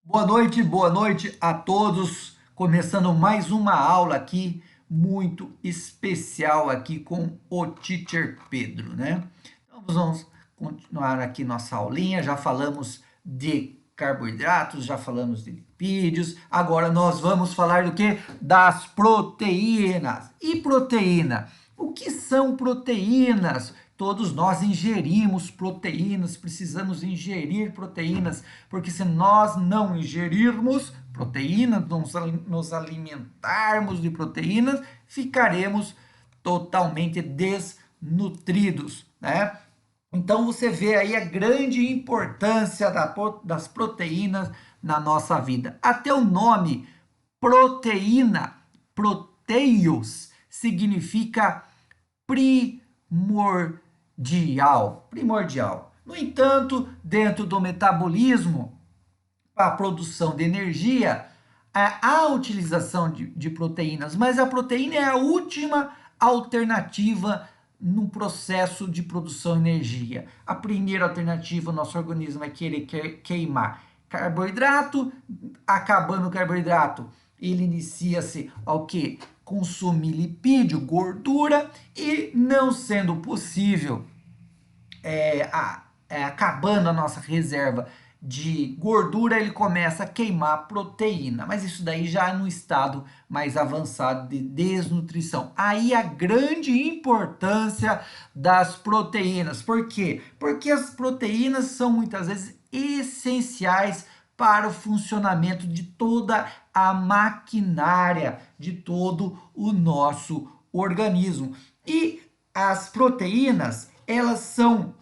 Boa noite a todos. Começando mais uma aula aqui muito especial aqui com o Teacher Pedro, né? Então vamos continuar aqui nossa aulinha. Já falamos de carboidratos, já falamos de lipídios. Agora nós vamos falar do que? Das proteínas. E proteína? O que são proteínas? Todos nós ingerimos proteínas, precisamos ingerir proteínas, porque se nós não ingerirmos proteínas, nos alimentarmos de proteínas, ficaremos totalmente desnutridos, né? Então você vê aí a grande importância das proteínas na nossa vida. Até o nome proteína, proteios, significa primordial. No entanto, dentro do metabolismo, para a produção de energia, há utilização de proteínas, mas a proteína é a última alternativa no processo de produção de energia. A primeira alternativa, o nosso organismo vai querer queimar carboidrato, acabando o carboidrato, ele inicia-se ao que? Consumir lipídio, gordura, e não sendo possível, acabando a nossa reserva de gordura, ele começa a queimar proteína, mas isso daí já é no estado mais avançado de desnutrição. Aí a grande importância das proteínas. Por quê? Porque as proteínas são muitas vezes essenciais para o funcionamento de toda a maquinária, de todo o nosso organismo. E as proteínas, elas são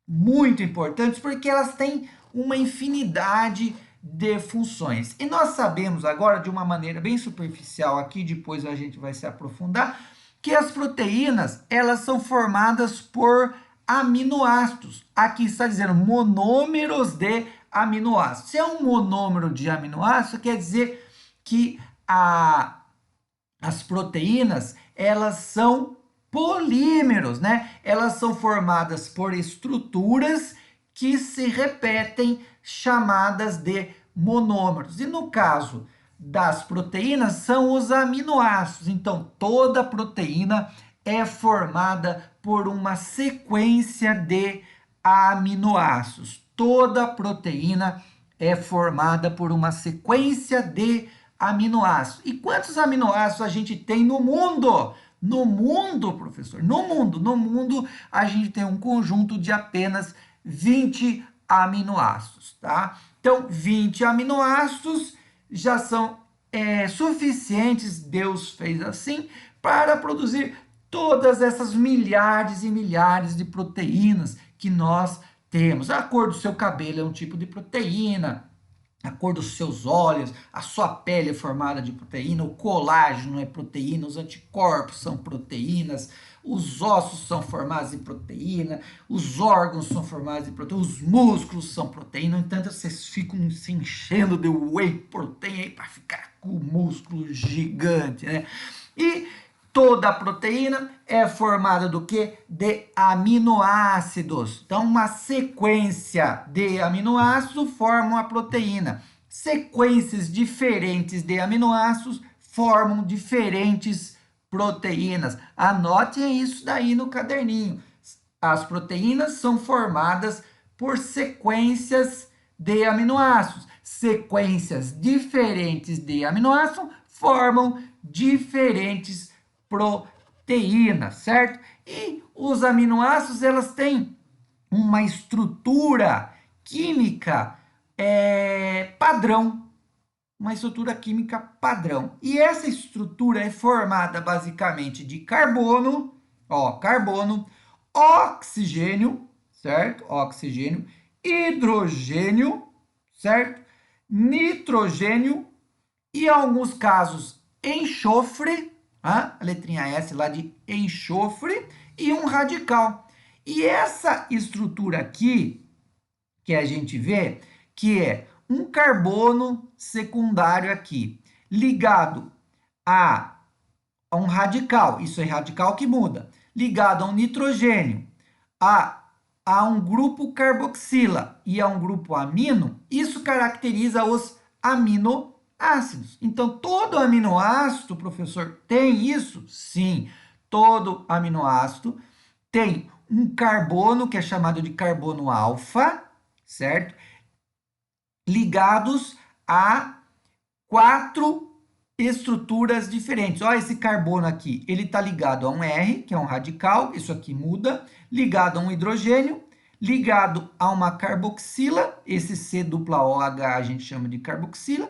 muito importantes porque elas têm uma infinidade de funções. E nós sabemos agora, de uma maneira bem superficial aqui, depois a gente vai se aprofundar, que as proteínas, elas são formadas por aminoácidos. Aqui está dizendo monômeros de aminoácidos. Se é um monômero de aminoácido, quer dizer que as proteínas, elas são polímeros, né? Elas são formadas por estruturas que se repetem, chamadas de monômeros. E no caso das proteínas, são os aminoácidos. Então, toda proteína é formada por uma sequência de aminoácidos. Toda proteína é formada por uma sequência de aminoácidos. E quantos aminoácidos a gente tem no mundo? No mundo, professor, no mundo a gente tem um conjunto de apenas 20 aminoácidos, tá? Então, 20 aminoácidos já são suficientes, Deus fez assim, para produzir todas essas milhares e milhares de proteínas que nós temos. A cor do seu cabelo é um tipo de proteína, a cor dos seus olhos, a sua pele é formada de proteína, o colágeno é proteína, os anticorpos são proteínas, os ossos são formados de proteína, os órgãos são formados de proteína, os músculos são proteína. No entanto, vocês ficam se enchendo de whey protein para ficar com o músculo gigante, né? E toda a proteína é formada do que? De aminoácidos. Então, uma sequência de aminoácidos formam a proteína. Sequências diferentes de aminoácidos formam diferentes proteínas. Anotem isso daí no caderninho. As proteínas são formadas por sequências de aminoácidos. Sequências diferentes de aminoácidos formam diferentes proteínas, certo? E os aminoácidos, elas têm uma estrutura química padrão, uma estrutura química padrão. E essa estrutura é formada basicamente de carbono, carbono, oxigênio, certo? Oxigênio, hidrogênio, certo? Nitrogênio e, em alguns casos, enxofre, a letrinha S lá de enxofre, e um radical. E essa estrutura aqui, que a gente vê, que é um carbono secundário aqui, ligado a um radical, isso é radical que muda, ligado a um nitrogênio, a a um grupo carboxila e a um grupo amino, isso caracteriza os aminoácidos. Então, todo aminoácido, professor, tem isso? Sim, todo aminoácido tem um carbono, que é chamado de carbono alfa, certo? Ligados a 4 estruturas diferentes. Olha esse carbono aqui, ele está ligado a um R, que é um radical, isso aqui muda, ligado a um hidrogênio, ligado a uma carboxila, esse C dupla OH a gente chama de carboxila,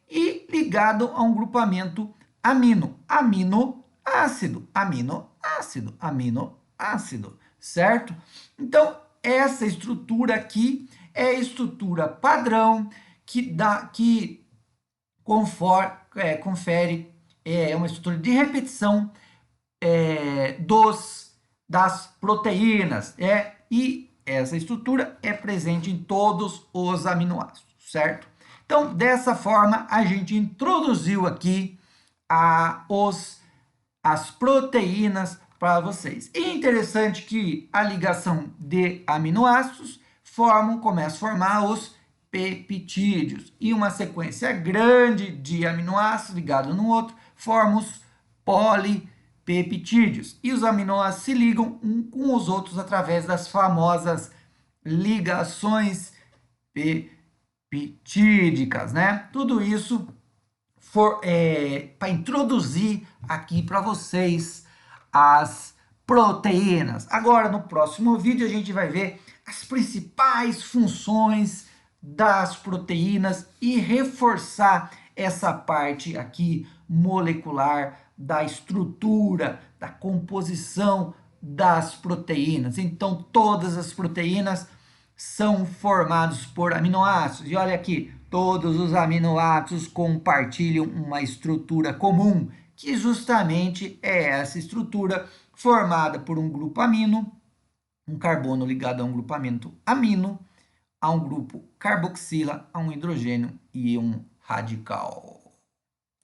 e ligado a um grupamento amino, aminoácido, aminoácido, aminoácido, certo? Então, essa estrutura aqui é a estrutura padrão que confere uma estrutura de repetição das proteínas. E essa estrutura é presente em todos os aminoácidos, certo? Então, dessa forma, a gente introduziu aqui as proteínas para vocês. E interessante que a ligação de aminoácidos começa a formar os peptídeos. E uma sequência grande de aminoácidos ligados no outro forma os polipeptídeos. E os aminoácidos se ligam uns com os outros através das famosas ligações peptídicas, né? Tudo isso para introduzir aqui para vocês as proteínas. Agora, no próximo vídeo, a gente vai ver as principais funções das proteínas e reforçar essa parte aqui molecular da estrutura, da composição das proteínas. Então, todas as proteínas são formadas por aminoácidos. E olha aqui, todos os aminoácidos compartilham uma estrutura comum, que justamente é essa estrutura formada por um grupo amino, um carbono ligado a um grupamento amino, a um grupo carboxila, a um hidrogênio e um radical.